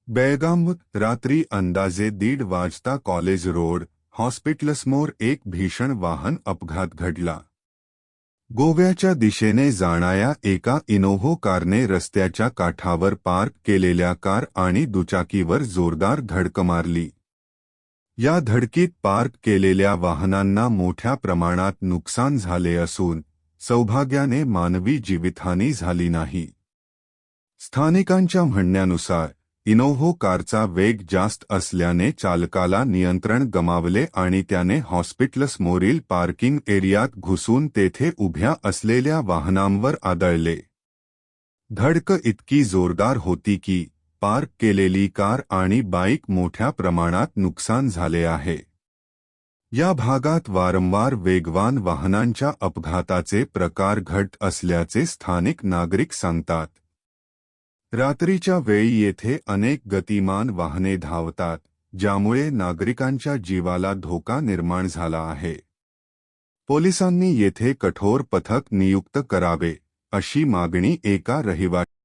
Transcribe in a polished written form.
बेळगाम रात्री अंदाजे 1:30 वाजता कॉलेज रोड हॉस्पिटलसमोर एक भीषण वाहन अपघात घडला। गोव्याच्या दिशेने जाणाऱ्या एका इनोव्हा कारने रस्त्याच्या काठावर पार्क केलेल्या कार आणि दुचाकीवर जोरदार धडक मारली। या धडकीत पार्क केलेल्या वाहनांना मोठ्या प्रमाणात नुकसान झाले असून सौभाग्याने मानवी जीवितहानी झाली नाही। स्थानिकांच्या म्हणण्यानुसार इनोव्हा कारचा वेग जास्त असल्याने चालकाला नियंत्रण गमावले आणि त्याने हॉस्पिटलसमोरील पार्किंग एरियात घुसून तेथे उभ्या असलेल्या वाहनांवर आदळले। धडक इतकी जोरदार होती की पार्क केलेली कार आणि बाईक मोठ्या प्रमाणात नुकसान झाले आहे। या भागात वारंवार वेगवान वाहनांच्या अपघाताचे प्रकार घडत असल्याचे स्थानिक नागरिक सांगतात। रात्रीच्या वेळी येथे अनेक गतिमान वाहने धावतात, ज्यामुळे नागरिकांच्या जीवाला धोका निर्माण झाला आहे। पोलिसांनी येथे कठोर पथक नियुक्त करावे, अशी मागणी एका रहिवाशाने